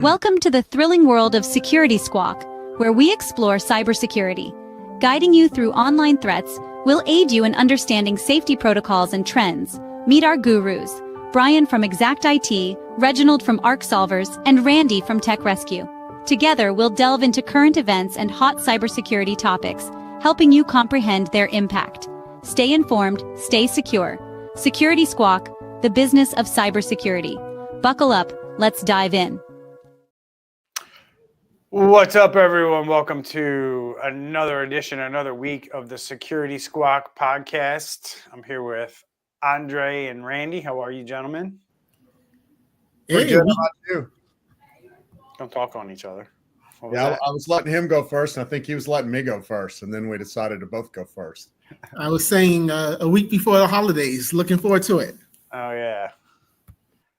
Welcome to the thrilling world of Security Squawk, where we explore cybersecurity. Guiding you through online threats, we'll aid you in understanding safety protocols and trends. Meet our gurus, Brian from Exact IT, Reginald from Arc Solvers, and Randy from Tech Rescue. Together, we'll delve into current events and hot cybersecurity topics, helping you comprehend their impact. Stay informed, stay secure. Security Squawk, the business of cybersecurity. Buckle up, let's dive in. What's up, everyone? Welcome to another edition, another week of the Security Squawk podcast. I'm here with Andre and Randy. How are you, gentlemen? Hey, good. How about you? Don't talk on each other. Yeah, I was letting him go first, and I think he was letting me go first, and then we decided to both go first. I was saying a week before the holidays. Looking forward to it. Oh, yeah.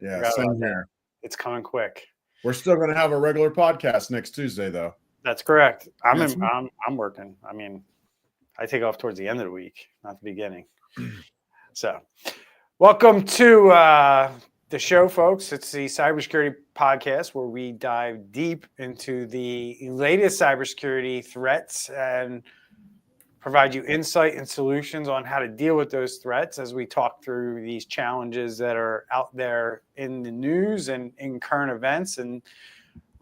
Yeah, same here. It's coming quick. We're still going to have a regular podcast next Tuesday, though. That's correct. I'm working. I mean, I take off towards the end of the week, not the beginning. So, welcome to the show, folks. It's the cybersecurity podcast where we dive deep into the latest cybersecurity threats and provide you insight and solutions on how to deal with those threats as we talk through these challenges that are out there in the news and in current events and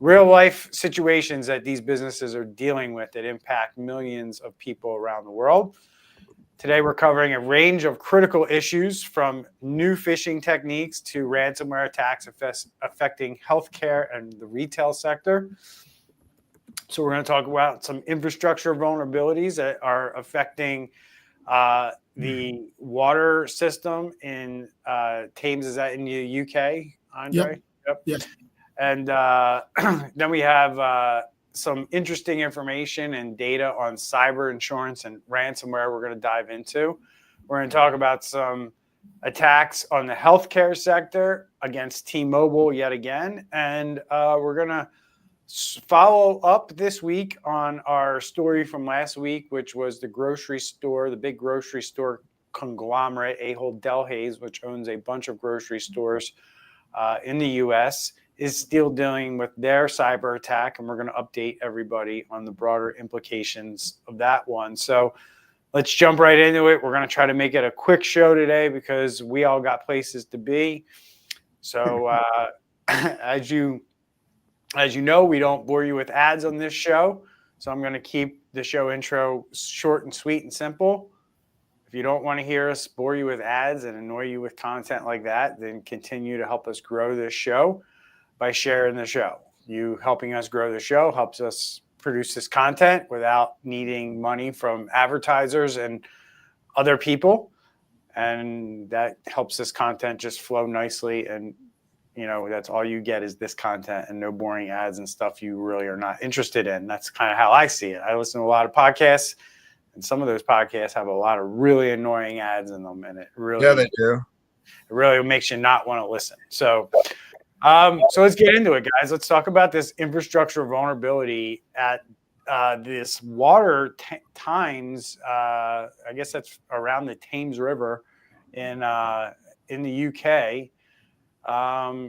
real life situations that these businesses are dealing with that impact millions of people around the world. Today, we're covering a range of critical issues from new phishing techniques to ransomware attacks affecting healthcare and the retail sector. So we're going to talk about some infrastructure vulnerabilities that are affecting the water system in Thames. Is that in the UK, Andre? Yep. Yes. And then we have some interesting information and data on cyber insurance and ransomware we're going to dive into. We're going to talk about some attacks on the healthcare sector against T-Mobile yet again. And we're going to follow up this week on our story from last week, which was the big grocery store conglomerate, Ahold Delhaize, which owns a bunch of grocery stores in the U.S., is still dealing with their cyber attack. And we're going to update everybody on the broader implications of that one. So let's jump right into it. We're going to try to make it a quick show today because we all got places to be. So as you know, we don't bore you with ads on this show, so I'm going to keep the show intro short and sweet and simple. If you don't want to hear us bore you with ads and annoy you with content like that, then continue to help us grow this show by sharing the show. You helping us grow the show helps us produce this content without needing money from advertisers and other people, and that helps this content just flow nicely. And that's all you get is this content and no boring ads and stuff you really are not interested in. That's kind of how I see it. I listen to a lot of podcasts, and some of those podcasts have a lot of really annoying ads in them, and it really, yeah, they do. It really makes you not want to listen. So let's get into it, guys. Let's talk about this infrastructure vulnerability at this water Thames. I guess that's around the Thames River in the UK.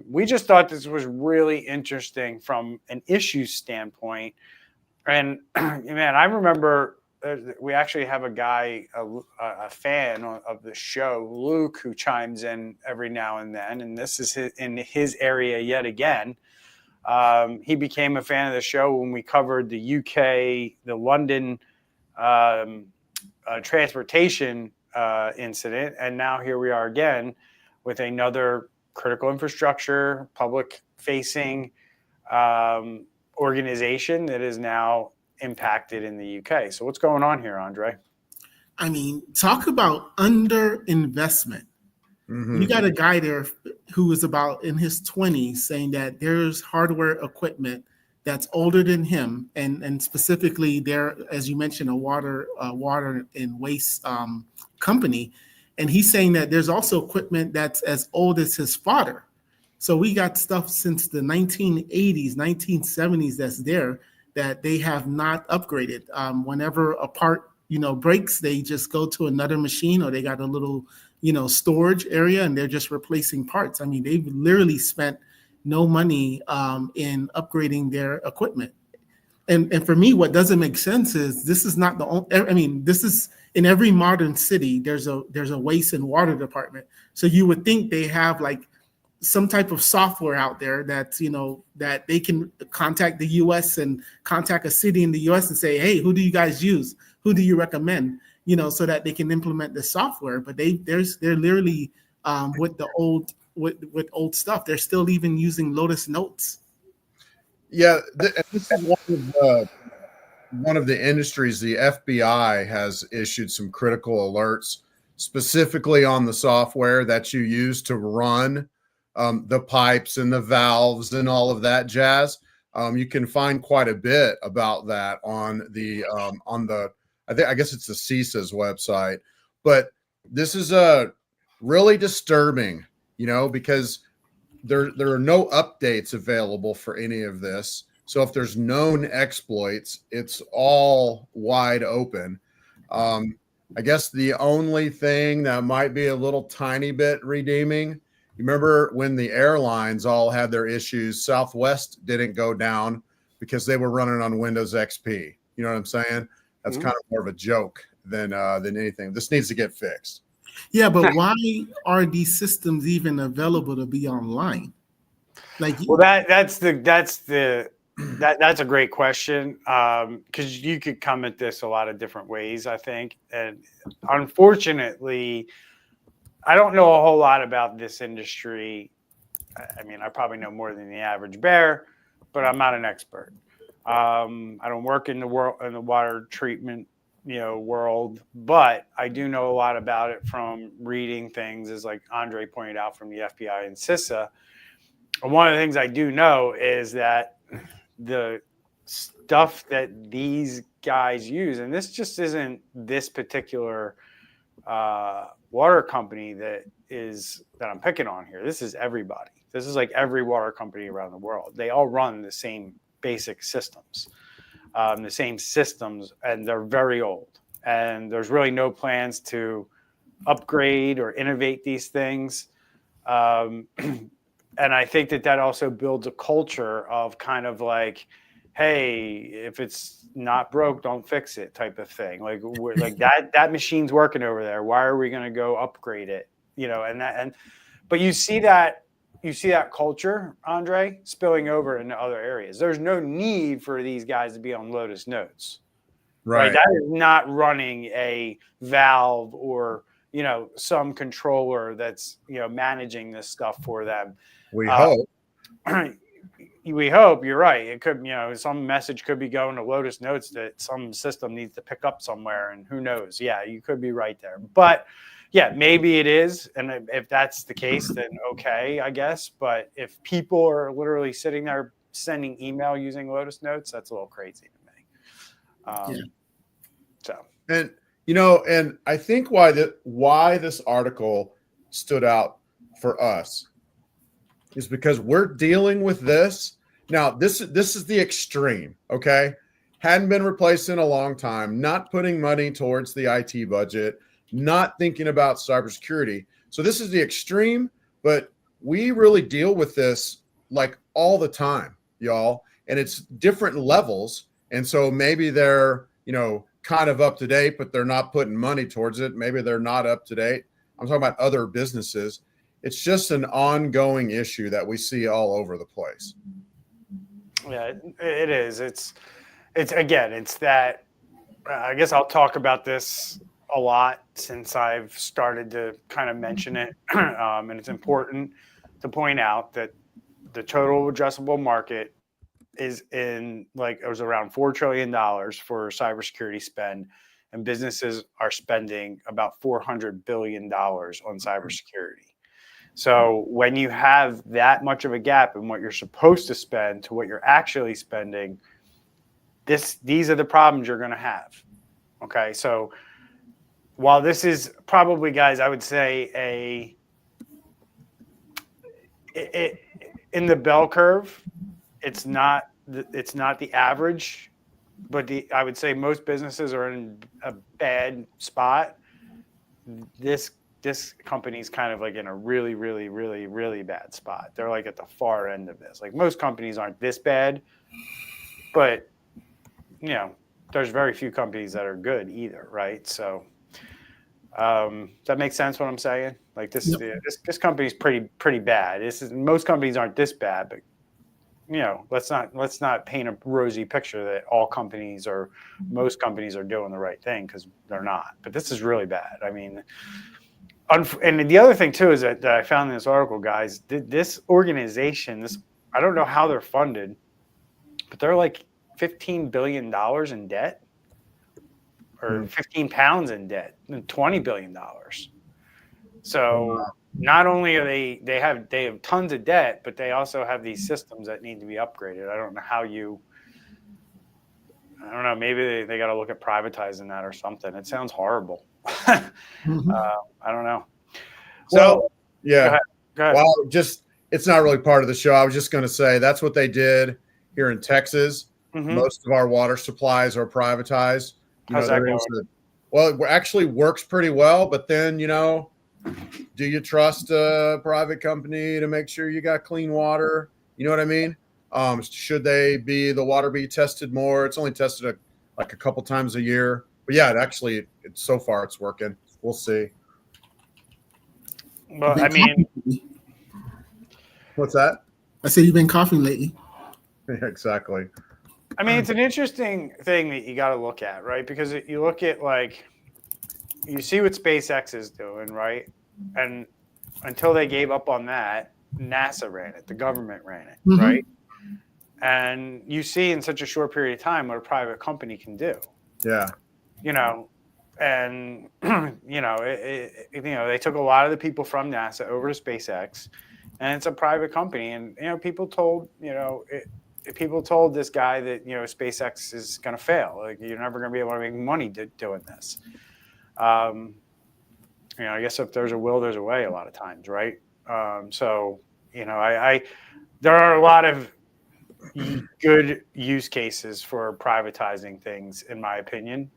We just thought this was really interesting from an issue standpoint. And man, I remember we actually have a guy, a fan of the show, Luke, who chimes in every now and then. And this is in his area yet again. He became a fan of the show when we covered the UK, the London transportation incident. And now here we are again with another critical infrastructure, public-facing organization that is now impacted in the UK. So what's going on here, Andre? I mean, talk about underinvestment. Mm-hmm. You got a guy there who is about in his 20s saying that there's hardware equipment that's older than him, and specifically there, as you mentioned, a water and waste company. And he's saying that there's also equipment that's as old as his father. So we got stuff since the 1980s, 1970s that's there that they have not upgraded. Whenever a part, breaks, they just go to another machine, or they got a little, storage area, and they're just replacing parts. I mean, they've literally spent no money in upgrading their equipment. And for me, what doesn't make sense is this is not the only. I mean, this is in every modern city. There's a waste and water department. So you would think they have like some type of software out there that's, that they can contact the U.S. and contact a city in the U.S. and say, hey, who do you guys use? Who do you recommend? So that they can implement the software. But they're literally with the old with old stuff. They're still even using Lotus Notes. Yeah, this is one of the industries. The FBI has issued some critical alerts specifically on the software that you use to run the pipes and the valves and all of that jazz. You can find quite a bit about that on the I guess it's the CISA's website. But this is really disturbing, because there are no updates available for any of this. So if there's known exploits, it's all wide open. I guess the only thing that might be a little tiny bit redeeming, you remember when the airlines all had their issues, Southwest didn't go down because they were running on Windows XP. You know what I'm saying? That's kind of more of a joke than anything. This needs to get fixed. Yeah, but why are these systems even available to be online? Well, that's a great question, because you could come at this a lot of different ways, I think. And unfortunately, I don't know a whole lot about this industry. I mean, I probably know more than the average bear, but I'm not an expert. I don't work in the water treatment world, but I do know a lot about it from reading things, as like Andre pointed out, from the FBI and CISA. And one of the things I do know is that the stuff that these guys use, and this just isn't this particular water company that I'm picking on here. This is everybody. This is like every water company around the world. They all run the same basic systems. And they're very old, and there's really no plans to upgrade or innovate these things. And I think that also builds a culture of kind of like, hey, if it's not broke, don't fix it type of thing. Like we're like that machine's working over there. Why are we going to go upgrade it? But you see that culture, Andre, spilling over into other areas. There's no need for these guys to be on Lotus Notes. Right? That is not running a valve or, some controller that's, managing this stuff for them. We hope. We hope, you're right. It could, some message could be going to Lotus Notes that some system needs to pick up somewhere, and who knows? Yeah, you could be right there. But yeah, maybe it is. And if that's the case, then okay, I guess. But if people are literally sitting there sending email using Lotus Notes, that's a little crazy to me. So, and and I think why this article stood out for us is because we're dealing with this now. This is the extreme. Okay, hadn't been replaced in a long time. Not putting money towards the IT budget. Not thinking about cybersecurity. So this is the extreme, but we really deal with this like all the time, y'all. And it's different levels. And so maybe they're, kind of up to date, but they're not putting money towards it. Maybe they're not up to date. I'm talking about other businesses. It's just an ongoing issue that we see all over the place. Yeah, it is. It's that, I guess I'll talk about this a lot since I've started to kind of mention it. And it's important to point out that the total addressable market is it was around $4 trillion for cybersecurity spend, and businesses are spending about $400 billion on cybersecurity. So when you have that much of a gap in what you're supposed to spend to what you're actually spending, these are the problems you're going to have. Okay, so while this is probably, guys, I would say in the bell curve, it's not the average, but I would say most businesses are in a bad spot. This this company's kind of like in a really, really, really, really bad spot. They're like at the far end of this. Like most companies aren't this bad, but there's very few companies that are good either, right? So does that make sense what I'm saying? Like this company's pretty bad. Most companies aren't this bad, but let's not paint a rosy picture that all companies or most companies are doing the right thing, because they're not. But this is really bad. I mean, and the other thing too is that I found in this article, guys, this organization, I don't know how they're funded, but they're like $15 billion in debt, or 15 pounds in debt, and $20 billion. So not only are they have tons of debt, but they also have these systems that need to be upgraded. I don't know, maybe they got to look at privatizing that or something. It sounds horrible. I don't know. So, well, yeah. Go ahead. Well, it's not really part of the show. I was just going to say that's what they did here in Texas. Most of our water supplies are privatized. How's that going? Well, it actually works pretty well, but then, do you trust a private company to make sure you got clean water? You know what I mean? Should the water be tested more? It's only tested a couple times a year. But yeah, so far it's working. We'll see. Well, I mean, what's that? I said you've been coughing lately. Yeah, exactly. I mean, it's an interesting thing that you got to look at, right? Because you look at you see what SpaceX is doing, right? And until they gave up on that, NASA ran it, the government ran it, right? And you see in such a short period of time what a private company can do. Yeah. And they took a lot of the people from NASA over to SpaceX, and it's a private company. And people told this guy that SpaceX is going to fail. Like, you're never going to be able to make money doing this. I guess if there's a will, there's a way. A lot of times, right? There are a lot of good use cases for privatizing things, in my opinion.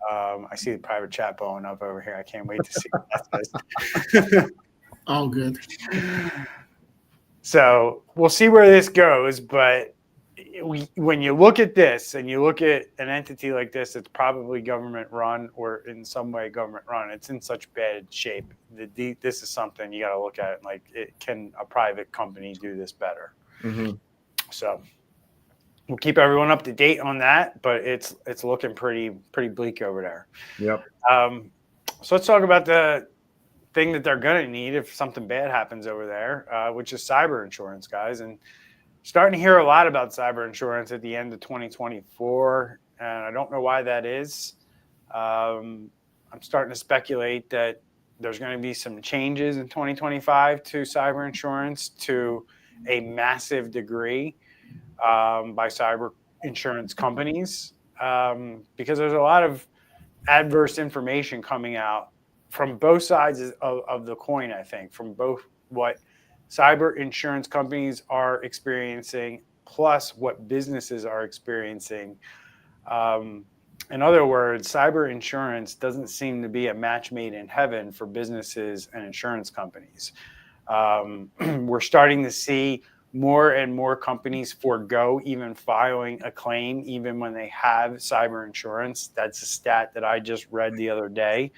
I see the private chat blowing up over here. I can't wait to see what that says. All good. So we'll see where this goes. But when you look at this and you look at an entity like this, it's probably government run or in some way government run. It's in such bad shape. This is something you got to look at. Like, can a private company do this better? So we'll keep everyone up to date on that, but it's looking pretty bleak over there. Yep. So let's talk about the thing that they're going to need if something bad happens over there, which is cyber insurance, guys. And starting to hear a lot about cyber insurance at the end of 2024, and I don't know why that is. I'm starting to speculate that there's going to be some changes in 2025 to cyber insurance to a massive degree by cyber insurance companies, because there's a lot of adverse information coming out from both sides of the coin, I think, from both what cyber insurance companies are experiencing plus what businesses are experiencing. In other words, cyber insurance doesn't seem to be a match made in heaven for businesses and insurance companies. We're starting to see more and more companies forego even filing a claim, even when they have cyber insurance. That's a stat that I just read the other day,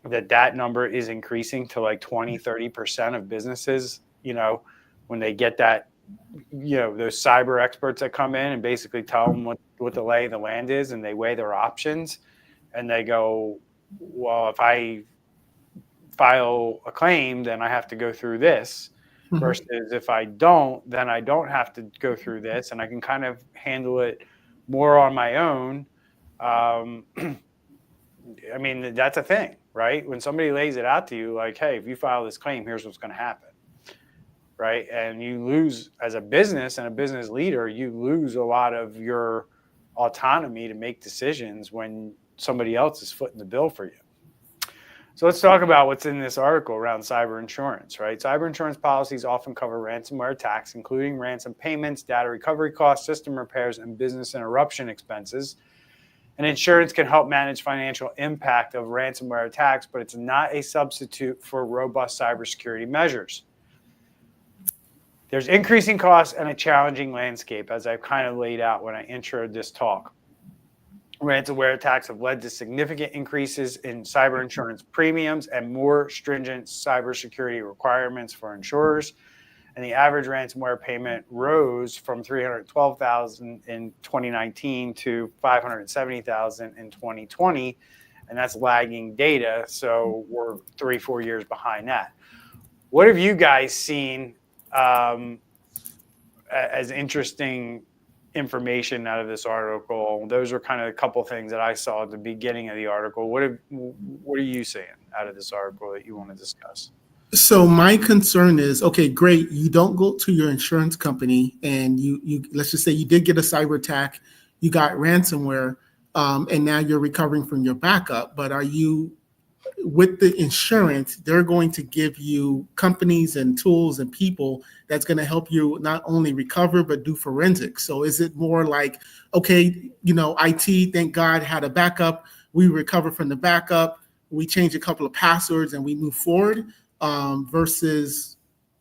that number is increasing to like 20-30% of businesses, when they get that, those cyber experts that come in and basically tell them what the lay of the land is, and they weigh their options and they go, well, if I file a claim, then I have to go through this. Versus if I don't, then I don't have to go through this, and I can kind of handle it more on my own. I mean, that's a thing, right? When somebody lays it out to you, like, hey, if you file this claim, here's what's going to happen, right? And you lose, as a business and a business leader, you lose a lot of your autonomy to make decisions when somebody else is footing the bill for you. So let's talk about what's in this article around cyber insurance, right? Cyber insurance policies often cover ransomware attacks, including ransom payments, data recovery costs, system repairs, and business interruption expenses. And insurance can help manage financial impact of ransomware attacks, but it's not a substitute for robust cybersecurity measures. There's increasing costs and a challenging landscape, as I've kind of laid out when I introed this talk. Ransomware attacks have led to significant increases in cyber insurance premiums and more stringent cybersecurity requirements for insurers. And the average ransomware payment rose from $312,000 in 2019 to $570,000 in 2020, and that's lagging data. So we're 3-4 years behind that. What have you guys seen as interesting information out of this article? Those are kind of a couple things that I saw at the beginning of the article. What are you seeing out of this article that you want to discuss? So my concern is, okay, great. You don't go to your insurance company and you let's just say you did get a cyber attack, you got ransomware, and now you're recovering from your backup. But are you, with the insurance, they're going to give you companies and tools and people that's going to help you not only recover, but do forensics. So is it more like, okay, IT, thank God, had a backup. We recover from the backup. We change a couple of passwords and we move forward. Versus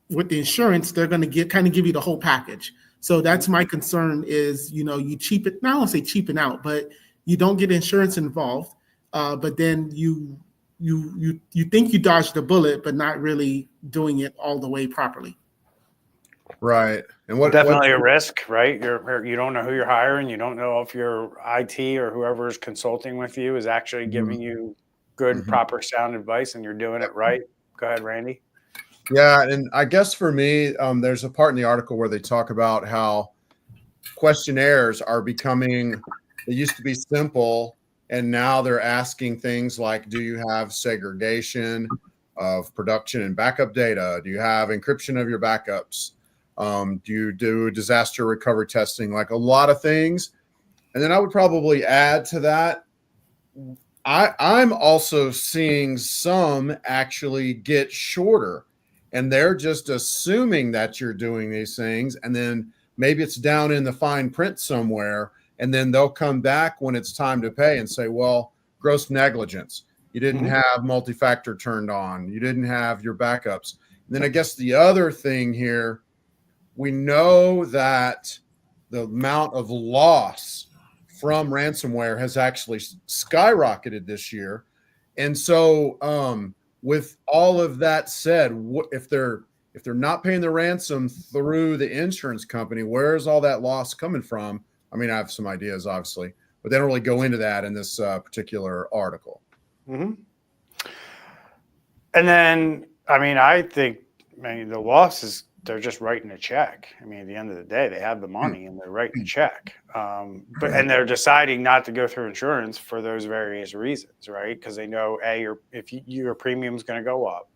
with the insurance, they're going to give you the whole package. So that's my concern is, you cheapen, not want to say cheapen out, but you don't get insurance involved. But then you think you dodged the bullet, but not really doing it all the way properly. Right. And what definitely a risk, right? You don't know who you're hiring. You don't know if your IT or whoever's consulting with you is actually giving you good, proper sound advice and you're doing it right. Go ahead, Randy. Yeah, and I guess for me, there's a part in the article where they talk about how questionnaires are becoming, they used to be simple, and now they're asking things like, do you have segregation of production and backup data? Do you have encryption of your backups? Do you do disaster recovery testing? Like a lot of things. And then I would probably add to that, I'm also seeing some actually get shorter, and they're just assuming that you're doing these things. And then maybe it's down in the fine print somewhere. And then they'll come back when it's time to pay and say, well, gross negligence. You didn't have multi-factor turned on. You didn't have your backups. And then I guess the other thing here, we know that the amount of loss from ransomware has actually skyrocketed this year. And so with all of that said, if they're not paying the ransom through the insurance company, where's all that loss coming from? I mean, I have some ideas, obviously, but they don't really go into that in this particular article. And then, I think the loss is they're just writing a check. At the end of the day, they have the money and they're writing a check. And they're deciding not to go through insurance for those various reasons, right? Because they know your premium's going to go up,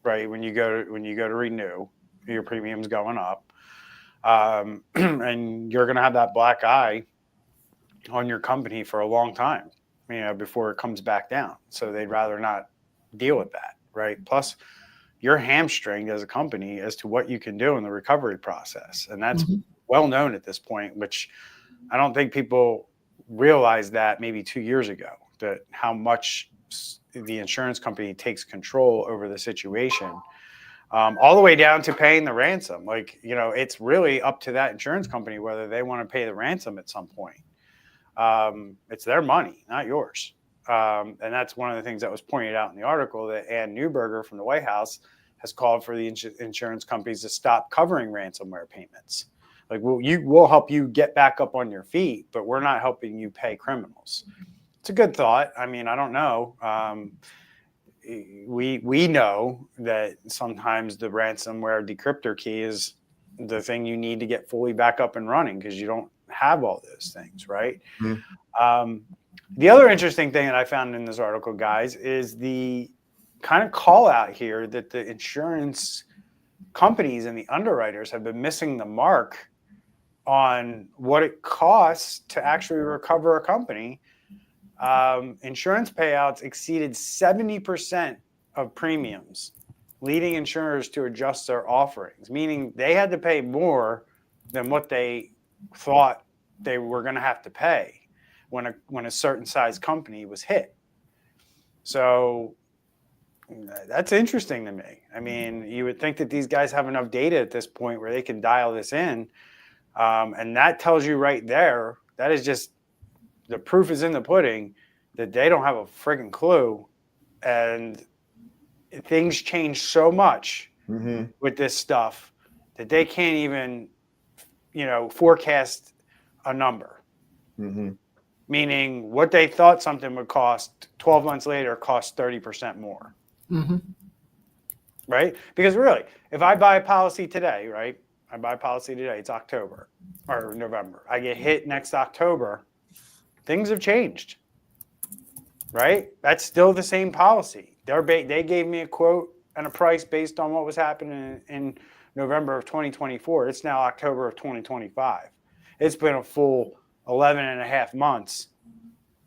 right? When you go to renew, your premium's going up, and you're going to have that black eye on your company for a long time, before it comes back down. So they'd rather not deal with that, right? Plus, you're hamstringed as a company as to what you can do in the recovery process. And that's well known at this point, which I don't think people realized that maybe 2 years ago, that how much the insurance company takes control over the situation, all the way down to paying the ransom. It's really up to that insurance company whether they want to pay the ransom at some point. It's their money, not yours. And that's one of the things that was pointed out in the article, that Ann Neuberger from the White House has called for the insurance companies to stop covering ransomware payments. We'll help you get back up on your feet, but we're not helping you pay criminals. It's a good thought. I don't know. We know that sometimes the ransomware decryptor key is the thing you need to get fully back up and running because you don't have all those things, right? The other interesting thing that I found in this article, guys, is the kind of call out here that the insurance companies and the underwriters have been missing the mark on what it costs to actually recover a company. Insurance payouts exceeded 70% of premiums, leading insurers to adjust their offerings, meaning they had to pay more than what they thought they were going to have to pay when a certain size company was hit. So that's interesting to me. I mean, you would think that these guys have enough data at this point where they can dial this in. And that tells you right there, that is just, the proof is in the pudding that they don't have a friggin' clue. And things change so much with this stuff that they can't even, forecast a number. Meaning what they thought something would cost 12 months later costs 30% more. Right? Because really, if I buy a policy today, right? I buy a policy today, it's October or November. I get hit next October, things have changed. Right? That's still the same policy. They gave me a quote and a price based on what was happening in November of 2024. It's now October of 2025. It's been a full 11 and a half months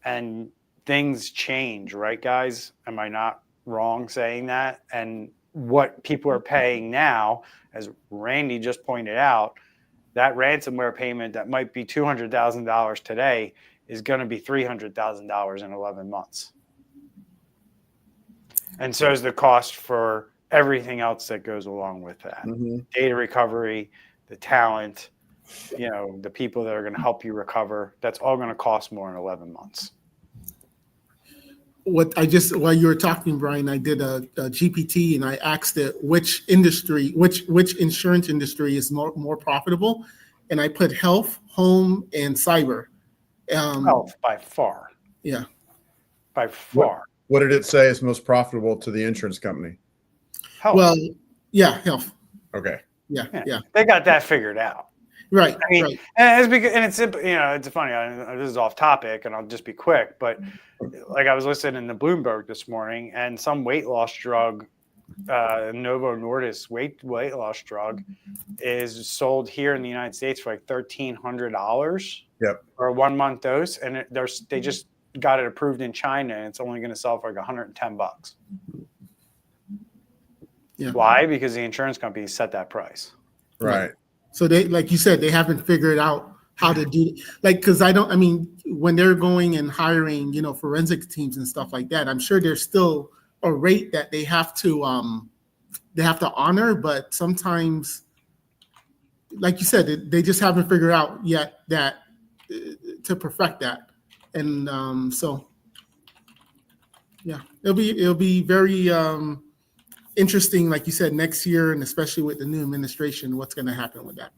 and things change, right, guys? Am I not wrong saying that? And what people are paying now, as Randy just pointed out, that ransomware payment that might be $200,000 today is going to be $300,000 in 11 months. And so is the cost for everything else that goes along with that. Data recovery, the talent, the people that are going to help you recover. That's all going to cost more in 11 months. While you were talking, Brian, I did a GPT and I asked it which insurance industry is more profitable. And I put health, home, and cyber. Health by far. Yeah. By far. What did it say is most profitable to the insurance company? Health. Well, yeah, health. Okay. Yeah. They got that figured out. Right. I mean, right. And it's because, and it's simple. It's funny. This is off topic, and I'll just be quick. But like I was listening to Bloomberg this morning, and some weight loss drug, Novo Nordisk weight loss drug, is sold here in the United States for like $1,300. Yep. For a 1 month dose, and they just got it approved in China, and it's only going to sell for like $110. Yeah. Why? Because the insurance company set that price. Right. So they, like you said, they haven't figured out how to do, because when they're going and hiring, forensic teams and stuff like that, I'm sure there's still a rate that they have to honor, but sometimes, like you said, they just haven't figured out yet that to perfect that. And so, yeah, it'll be very interesting, like you said, next year, and especially with the new administration, what's going to happen with that.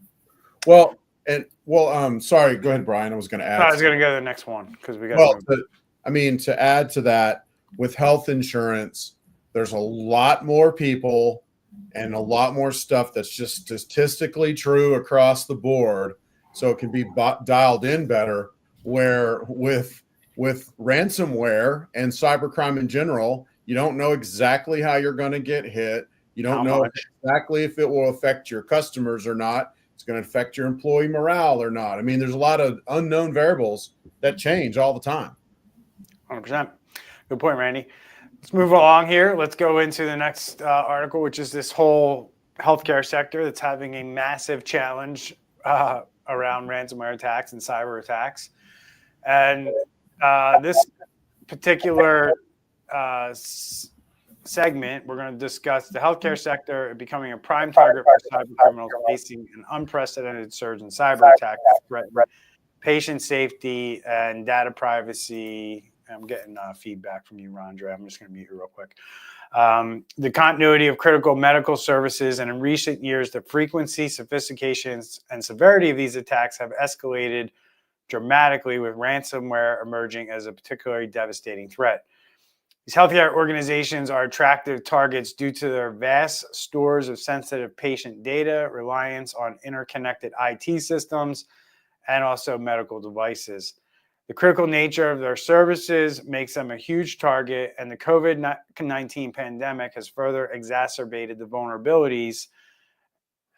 Sorry, go ahead, Brian. I was going to add. I was going to go to the next one because we got. To add to that, with health insurance, there's a lot more people and a lot more stuff that's just statistically true across the board, so it can be dialed in better. Where with ransomware and cybercrime in general, you don't know exactly how you're going to get hit. You don't know exactly if it will affect your customers or not. It's going to affect your employee morale or not. I mean, there's a lot of unknown variables that change all the time. 100%. Good point, Randy. Let's move along here. Let's go into the next article, which is this whole healthcare sector that's having a massive challenge around ransomware attacks and cyber attacks. And this particular segment, we're going to discuss the healthcare sector becoming a prime target for cyber criminals facing an unprecedented surge in cyber attacks that threaten patient safety and data privacy. I'm getting feedback from you, Rondre. I'm just going to mute you real quick. The continuity of critical medical services, and in recent years, the frequency, sophistication, and severity of these attacks have escalated dramatically, with ransomware emerging as a particularly devastating threat. These healthcare organizations are attractive targets due to their vast stores of sensitive patient data, reliance on interconnected IT systems, and also medical devices. The critical nature of their services makes them a huge target, and the COVID-19 pandemic has further exacerbated the vulnerabilities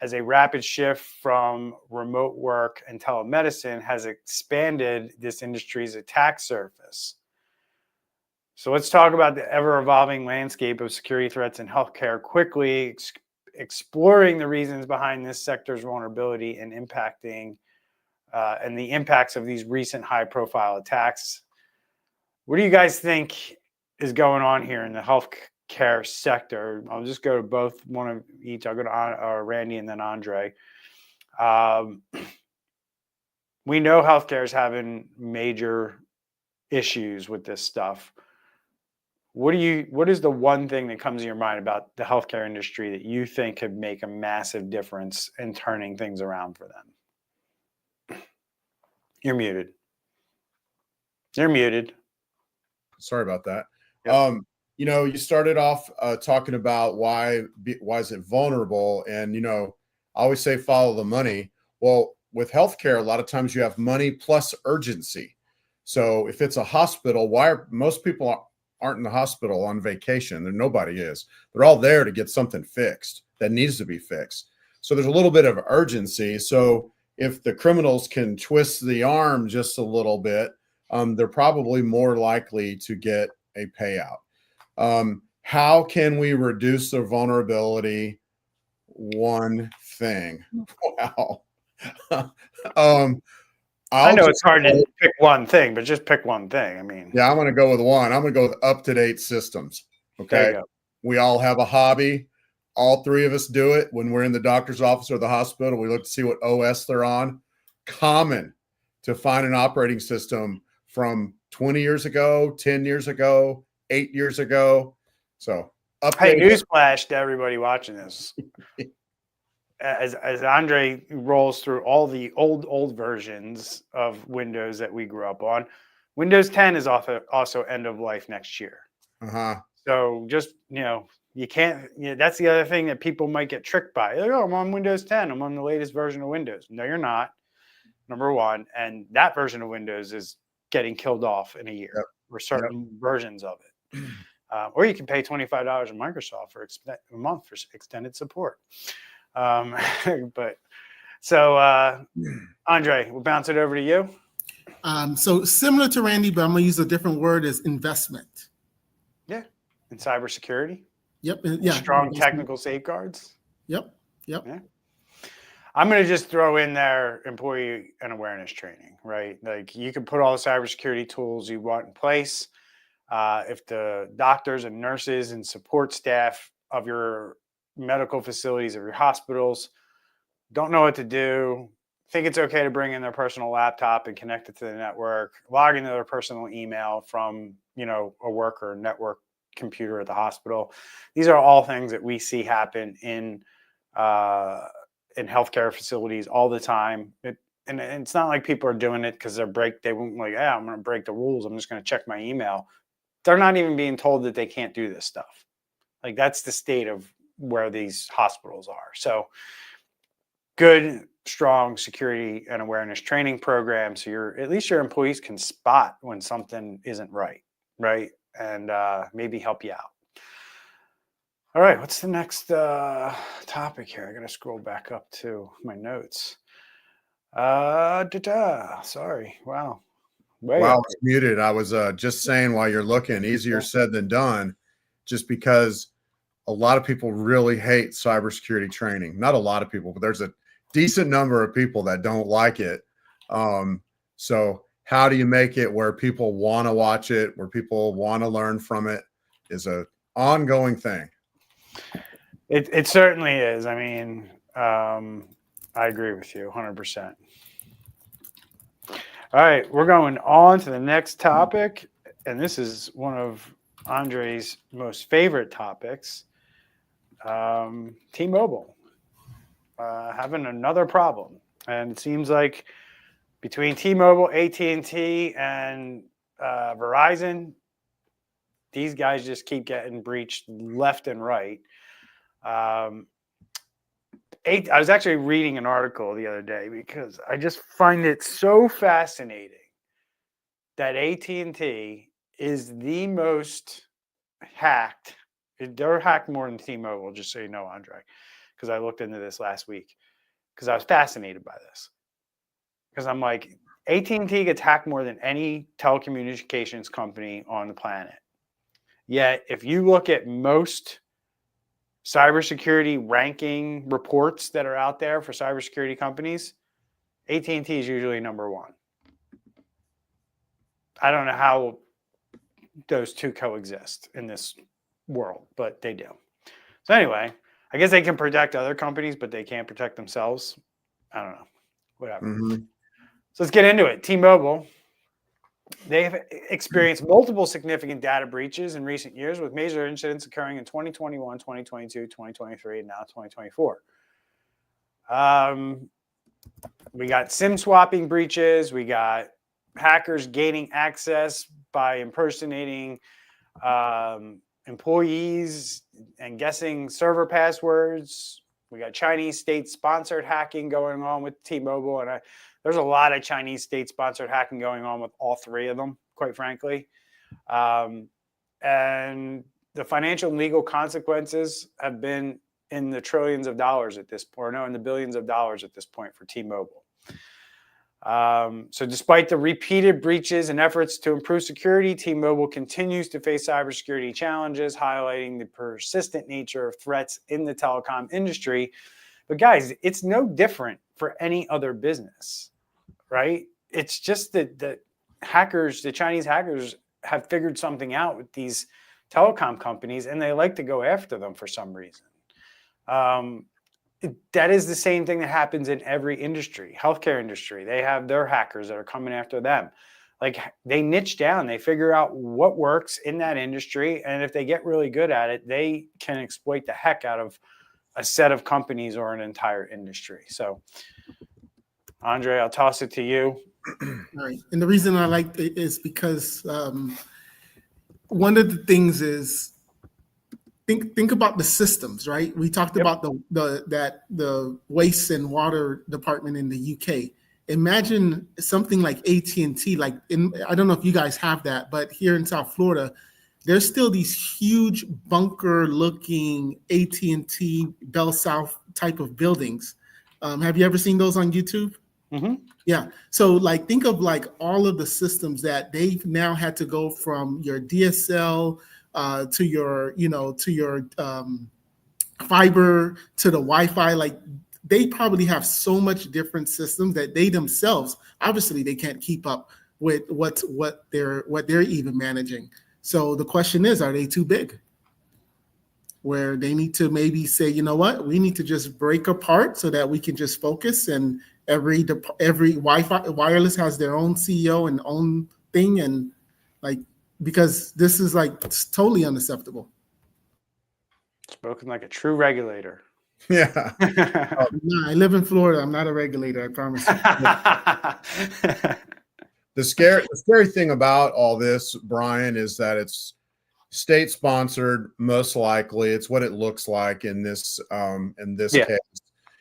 as a rapid shift from remote work and telemedicine has expanded this industry's attack surface. So let's talk about the ever-evolving landscape of security threats in healthcare quickly, exploring the reasons behind this sector's vulnerability and impacting and the impacts of these recent high-profile attacks. What do you guys think is going on here in the healthcare sector? I'll just go to both, one of each. I'll go to Randy and then Andre. We know healthcare is having major issues with this stuff. What is the one thing that comes to your mind about the healthcare industry that you think could make a massive difference in turning things around for them? You're muted. You're muted. Sorry about that. Yep. You started off talking about why is it vulnerable, and I always say follow the money. Well, with healthcare, a lot of times you have money plus urgency. So if it's a hospital, why are most people aren't in the hospital on vacation? Nobody is. They're all there to get something fixed that needs to be fixed. So there's a little bit of urgency. So if the criminals can twist the arm just a little bit, they're probably more likely to get a payout. How can we reduce the vulnerability? One thing. Wow. I know it's hard to pick one thing, but just pick one thing. I mean, yeah, I'm going to go with one. I'm going to go with up-to-date systems. Okay. We all have a hobby. All three of us do it. When we're in the doctor's office or the hospital, we look to see what OS they're on. Common to find an operating system from 20 years ago, 10 years ago, 8 years ago. So, hey, newsflash to everybody watching this. As Andre rolls through all the old versions of Windows that we grew up on, Windows 10 is also end of life next year. So just, you can't, that's the other thing that people might get tricked by. They're like, oh, I'm on Windows 10. I'm on the latest version of Windows. No, you're not. Number one. And that version of Windows is getting killed off in a year or certain versions of it. Or you can pay $25 in Microsoft for a month for extended support. But so Andre, we'll bounce it over to you. So similar to Randy, but I'm gonna use a different word as investment. Yeah, in cybersecurity. Yep. Yeah. Strong technical safeguards. Yep. Yeah. I'm gonna just throw in there employee and awareness training, right? Like you can put all the cybersecurity tools you want in place. If the doctors and nurses and support staff of your medical facilities, of your hospitals, don't know what to do, think it's okay to bring in their personal laptop and connect it to the network, log into their personal email from, a work or network computer at the hospital. These are all things that we see happen in healthcare facilities all the time. And it's not like people are doing it because they won't like, I'm going to break the rules. I'm just going to check my email. They're not even being told that they can't do this stuff. Like that's the state of where these hospitals are. So good, strong security and awareness training program. So at least your employees can spot when something isn't right. And maybe help you out. All right. What's the next topic here? I got to scroll back up to my notes. Sorry. Wow. Wow, I was muted. I was just saying while you're looking, easier said than done, just because a lot of people really hate cybersecurity training. Not a lot of people, but there's a decent number of people that don't like it. So how do you make it where people want to watch it, where people want to learn from it is an ongoing thing. It certainly is. I mean, I agree with you 100%. All right, we're going on to the next topic, and this is one of Andre's most favorite topics. T-Mobile having another problem, and it seems like between T-Mobile, AT&T, and Verizon, these guys just keep getting breached left and right. I was actually reading an article the other day because I just find it so fascinating that AT&T is the most hacked. They're hacked more than T-Mobile, just so you know, Andre, because I looked into this last week because I was fascinated by this. Because I'm like, AT&T gets hacked more than any telecommunications company on the planet. Yet, if you look at most cybersecurity ranking reports that are out there for cybersecurity companies, AT&T is usually number one. I don't know how those two coexist in this world, but they do. So anyway, I guess they can protect other companies, but they can't protect themselves. I don't know. Whatever. So let's get into it. T-Mobile, they've experienced multiple significant data breaches in recent years, with major incidents occurring in 2021, 2022, 2023, and now 2024. We got SIM swapping breaches. We got hackers gaining access by impersonating employees and guessing server passwords. We got Chinese state-sponsored hacking going on with T-Mobile, and there's a lot of Chinese state-sponsored hacking going on with all three of them, quite frankly. And the financial and legal consequences have been in the trillions of dollars at this point, or no, in the billions of dollars at this point for T-Mobile. So despite the repeated breaches and efforts to improve security, T-Mobile continues to face cybersecurity challenges, highlighting the persistent nature of threats in the telecom industry. But guys, it's no different for any other business, right? It's just that the hackers, the Chinese hackers, have figured something out with these telecom companies, and they like to go after them for some reason. That is the same thing that happens in every industry. Healthcare industry, they have their hackers that are coming after them. Like, they niche down, they figure out what works in that industry, and if they get really good at it, they can exploit the heck out of a set of companies or an entire industry. So, Andre, I'll toss it to you. All right. And the reason I like it is because one of the things is, think about the systems, right? We talked about the waste and water department in the UK. Imagine something like AT&T. Like, I don't know if you guys have that, but here in South Florida, there's still these huge bunker-looking AT&T Bell South type of buildings. Have you ever seen those on YouTube? Mm-hmm. Yeah. So, like, think of like all of the systems that they've now had to go from your DSL to your fiber to the Wi-Fi. Like, they probably have so much different systems that they themselves, obviously, they can't keep up with what they're even managing. So the question is, are they too big? Where they need to maybe say, you know what, we need to just break apart so that we can just focus, and every Wi-Fi wireless has their own CEO and own thing, and like, because this is like, it's totally unacceptable. Spoken like a true regulator. Yeah. No, I live in Florida. I'm not a regulator, I promise you. The scary thing about all this, Brian, is that it's state sponsored. Most likely, it's what it looks like in this case.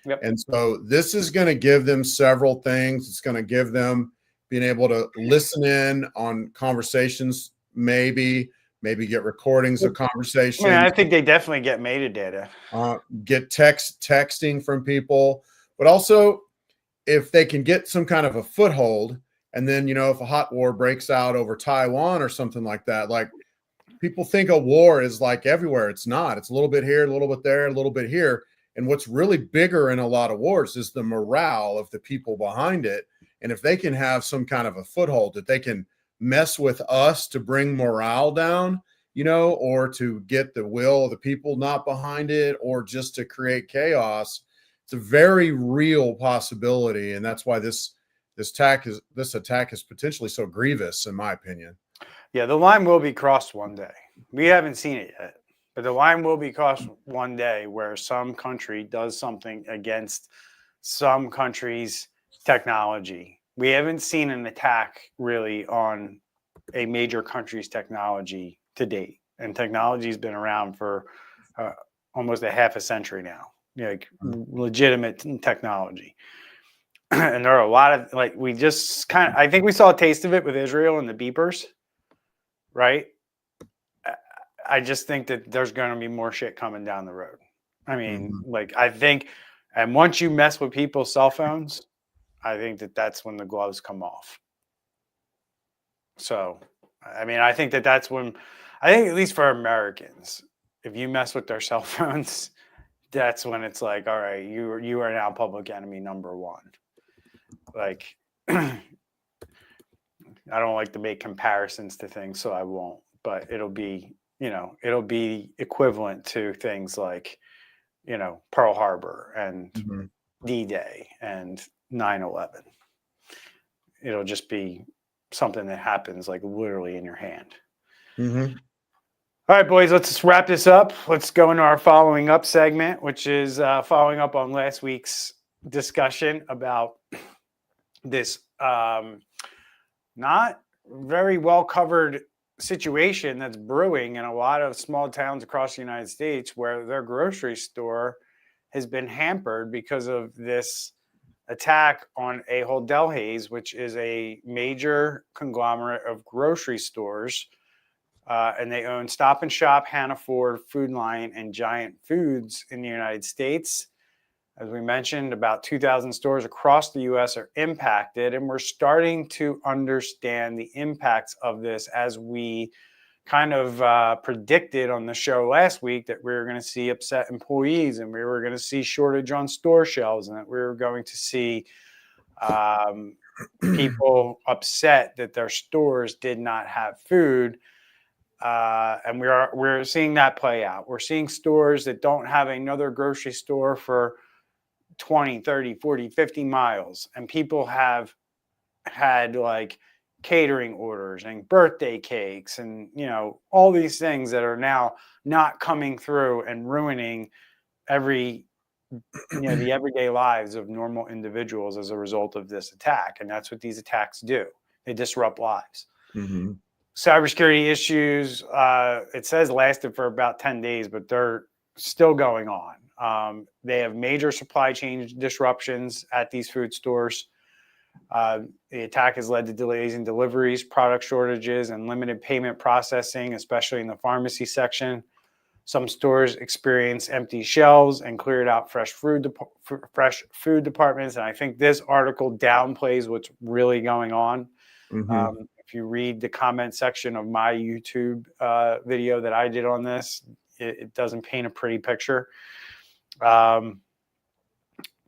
Yep. And so this is going to give them several things. It's going to give them being able to listen in on conversations, maybe get recordings of conversations. Yeah, I think they definitely get metadata. Get texting from people, but also if they can get some kind of a foothold, and then, if a hot war breaks out over Taiwan or something like that, like, people think a war is like everywhere. It's not. It's a little bit here, a little bit there, a little bit here. And what's really bigger in a lot of wars is the morale of the people behind it. And if they can have some kind of a foothold that they can mess with us to bring morale down, or to get the will of the people not behind it, or just to create chaos, it's a very real possibility. And that's why this attack is potentially so grievous, in my opinion. Yeah, the line will be crossed one day. We haven't seen it yet, but the line will be crossed one day where some country does something against some country's technology. We haven't seen an attack really on a major country's technology to date. And technology's been around for almost a half a century now, like legitimate technology. And there are a lot of, like, I think we saw a taste of it with Israel and the beepers. Right? I just think that there's going to be more shit coming down the road. I mean, I think, and once you mess with people's cell phones, I think that's when the gloves come off. So, I mean, I think that's when, I think at least for Americans, if you mess with their cell phones, that's when it's like, all right, you are now public enemy number one. like, I don't like to make comparisons to things, so I won't, but it'll be equivalent to things like, Pearl Harbor and D-Day and 9/11. It'll just be something that happens like literally in your hand. Mm-hmm. All right, boys, let's wrap this up. Let's go into our following up segment, which is following up on last week's discussion about this not very well covered situation that's brewing in a lot of small towns across the United States, where their grocery store has been hampered because of this attack on Ahold Delhaize, which is a major conglomerate of grocery stores. And they own Stop and Shop, Hannaford, Food Lion, and Giant Foods in the United States. As we mentioned, about 2,000 stores across the U.S. are impacted, and we're starting to understand the impacts of this, as we kind of predicted on the show last week, that we were going to see upset employees, and we were going to see shortage on store shelves, and that we were going to see people upset that their stores did not have food. And we're seeing that play out. We're seeing stores that don't have another grocery store for 20, 30, 40, 50 miles. And people have had like catering orders and birthday cakes and, all these things that are now not coming through and ruining the everyday lives of normal individuals as a result of this attack. And that's what these attacks do. They disrupt lives. Mm-hmm. Cybersecurity issues, it says lasted for about 10 days, but they're still going on. They have major supply chain disruptions at these food stores. The attack has led to delays in deliveries, product shortages, and limited payment processing, especially in the pharmacy section. Some stores experience empty shelves and cleared out fresh food departments. And I think this article downplays what's really going on. Mm-hmm. If you read the comment section of my YouTube video that I did on this, it doesn't paint a pretty picture.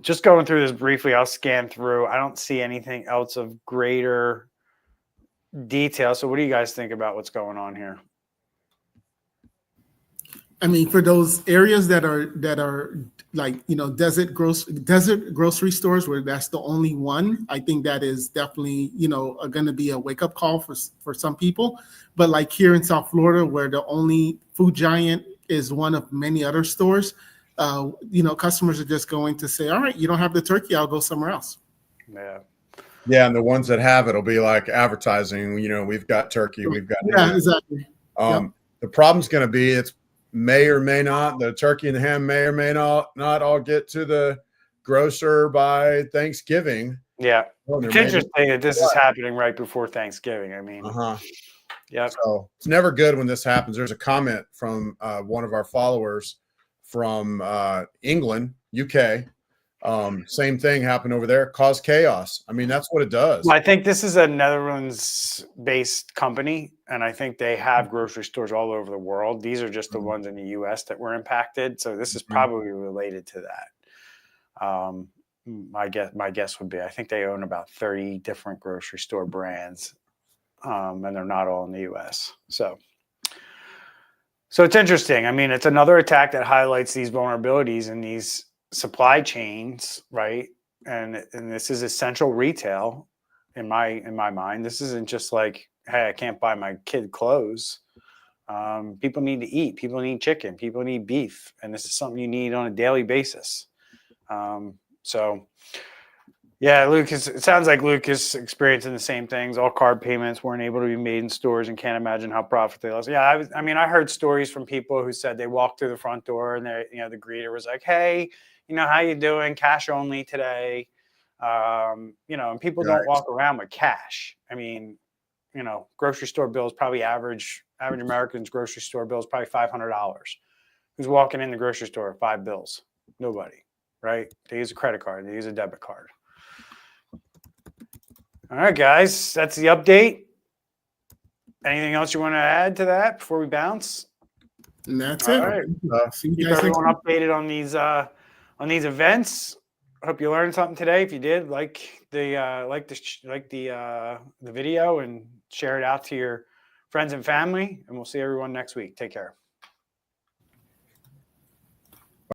Just going through this briefly, I'll scan through. I don't see anything else of greater detail. So what do you guys think about what's going on here? I mean, for those areas that are like, desert grocery stores where that's the only one, I think that is definitely, going to be a wake up call for some people. But like here in South Florida, where the only food giant is one of many other stores, customers are just going to say, all right, you don't have the turkey, I'll go somewhere else. Yeah. And the ones that have it will be like advertising, we've got turkey, we've got. Yeah, exactly. The problem's going to be the turkey and the ham may or may not all get to the grocer by Thanksgiving. Yeah. It's interesting that this is happening right before Thanksgiving. I mean, yeah. So it's never good when this happens. There's a comment from one of our followers from England, UK. Same thing happened over there. Caused chaos. I mean, that's what it does. I think this is a Netherlands-based company, and I think they have grocery stores all over the world. These are just the ones in the U.S. that were impacted. So this is probably related to that. My guess would be, I think they own about 30 different grocery store brands, and they're not all in the U.S. So it's interesting. I mean, it's another attack that highlights these vulnerabilities in these supply chains, right? And this is essential retail in my mind. This isn't just like, hey, I can't buy my kid clothes. People need to eat. People need chicken. People need beef, and this is something you need on a daily basis. So, yeah, it sounds like Luke is experiencing the same things. All card payments weren't able to be made in stores, and can't imagine how profit they lost. Yeah, I heard stories from people who said they walked through the front door and the greeter was like, hey, how you doing? Cash only today. And people don't walk around with cash. I mean, grocery store bills, probably average American's grocery store bill is probably $500. Who's walking in the grocery store with 5 bills? Nobody, right? They use a credit card. They use a debit card. All right, guys, that's the update. Anything else you want to add to that before we bounce? And that's All it. right. See you Keep guys everyone updated on these events. hope you learned something today. If you did, like the video and share it out to your friends and family. And we'll see everyone next week. Take care.